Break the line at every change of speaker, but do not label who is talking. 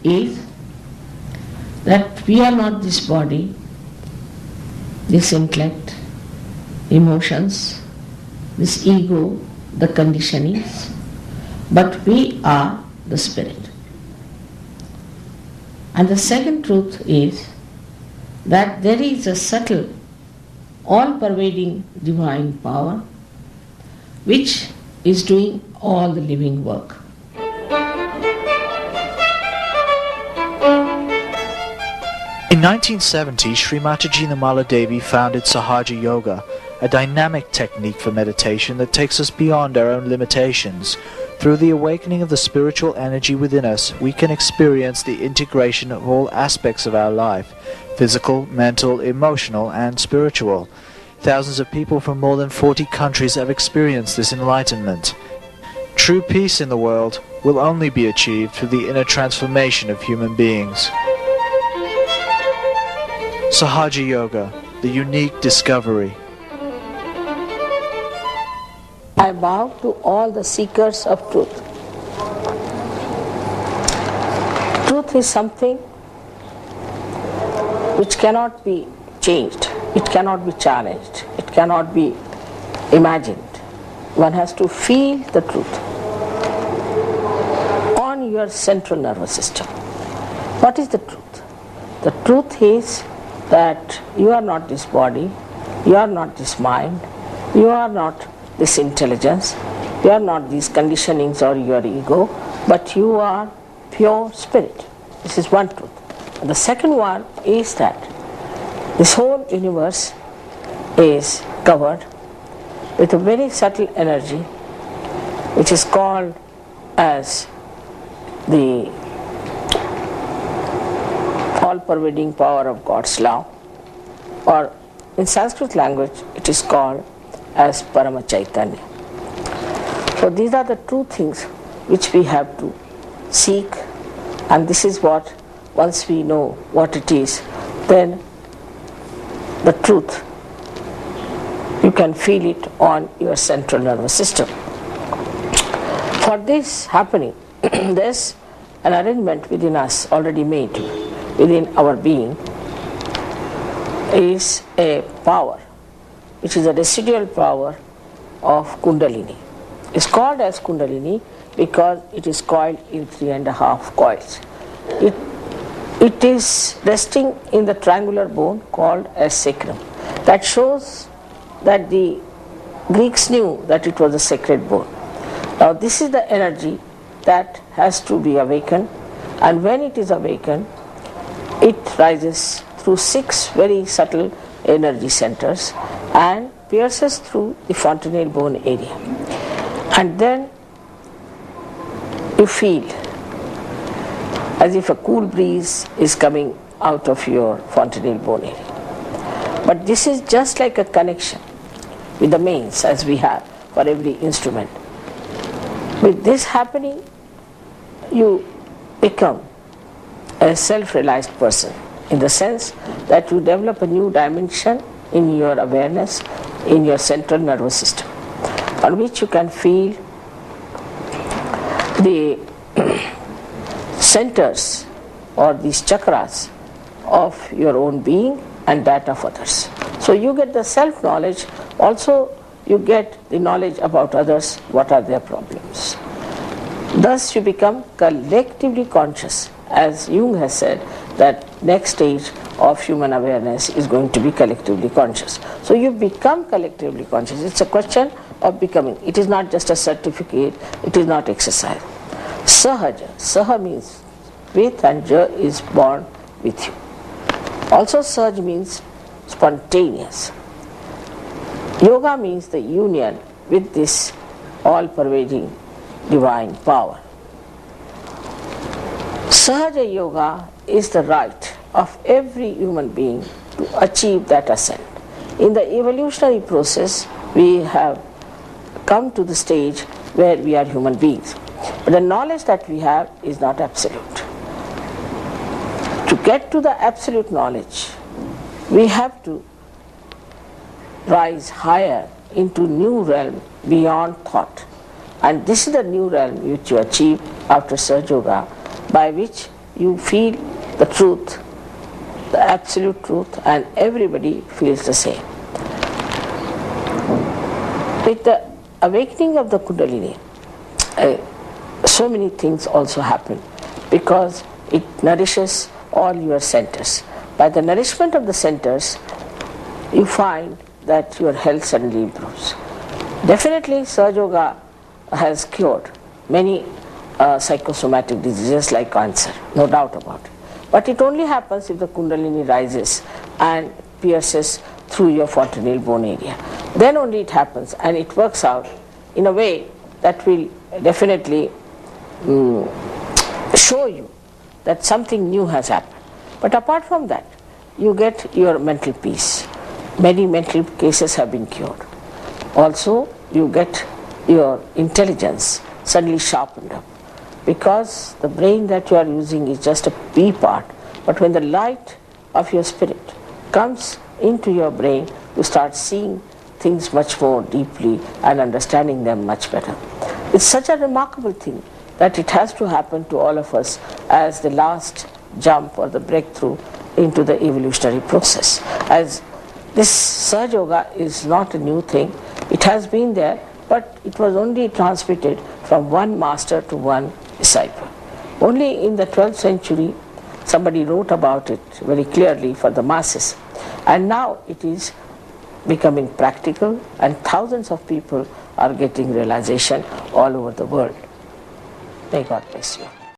is that we are not this body, this intellect, emotions, this ego, the conditionings, but we are the spirit. And the second truth is that there is a subtle, all-pervading divine power which is doing all the living work.
In 1970, Shri Mataji Nirmala Devi founded SahajaYoga, a dynamic technique for meditation that takes us beyond our own limitations. Through the awakening of the spiritual energy within us, we can experience the integration of all aspects of our life, physical, mental, emotional, and spiritual. Thousands of people from more than 40 countries have experienced this enlightenment. True peace in the world will only be achieved through the inner transformation of human beings. SahajaYoga, the unique discovery.
I bow to all the seekers of truth. Truth is something which cannot be changed, it cannot be challenged, it cannot be imagined. One has to feel the truth on your central nervous system. What is the truth? The truth is that you are not this body, you are not this mind, you are not this intelligence, you are not these conditionings or your ego, but you are pure spirit. This is one truth. And the second one is that this whole universe is covered with a very subtle energy which is called as the all-pervading power of God's love, or in Sanskrit language it is called as Parama Chaitanya. So these are the two things which we have to seek, and this is what, once we know what it is, then the truth, you can feel it on your central nervous system. For this happening, there's an arrangement within us already made, within our being, is a power which is a residual power of Kundalini. It's called as Kundalini because it is coiled in 3.5 coils. It is resting in the triangular bone called as sacrum. That shows that the Greeks knew that it was a sacred bone. Now this is the energy that has to be awakened, and when it is awakened, it rises through 6 very subtle energy centers and pierces through the fontanelle bone area. And then you feel as if a cool breeze is coming out of your fontanelle bone area. But this is just like a connection with the mains as we have for every instrument. With this happening, you become a self-realized person, in the sense that you develop a new dimension in your awareness, in your central nervous system, on which you can feel the centers or these chakras of your own being and that of others. So you get the self-knowledge, also you get the knowledge about others, what are their problems. Thus you become collectively conscious. As Jung has said, that next stage of human awareness is going to be collectively conscious. So you become collectively conscious. It's a question of becoming. It is not just a certificate, it is not exercise. Sahaja, Saha means with, and Ja is born with you. Also Sahaj means spontaneous. Yoga means the union with this all-pervading divine power. SahajaYoga is the right of every human being to achieve that ascent. In the evolutionary process, we have come to the stage where we are human beings. But the knowledge that we have is not absolute. To get to the absolute knowledge, we have to rise higher into new realm beyond thought. And this is the new realm which you achieve after SahajaYoga, by which you feel the truth, the absolute truth, and everybody feels the same. With the awakening of the Kundalini, so many things also happen because it nourishes all your centers. By the nourishment of the centers, you find that your health suddenly improves. Definitely, SahajaYoga has cured many psychosomatic diseases like cancer, no doubt about it. But it only happens if the Kundalini rises and pierces through your fontanelle bone area. Then only it happens, and it works out in a way that will definitely show you that something new has happened. But apart from that, you get your mental peace. Many mental cases have been cured. Also, you get your intelligence suddenly sharpened up, because the brain that you are using is just a pea part, but when the light of your spirit comes into your brain, you start seeing things much more deeply and understanding them much better. It's such a remarkable thing that it has to happen to all of us as the last jump or the breakthrough into the evolutionary process. As this SahajaYoga is not a new thing, it has been there, but it was only transmitted from one master to one disciple. Only in the 12th century somebody wrote about it very clearly for the masses, and now it is becoming practical and thousands of people are getting realization all over the world. May God bless you.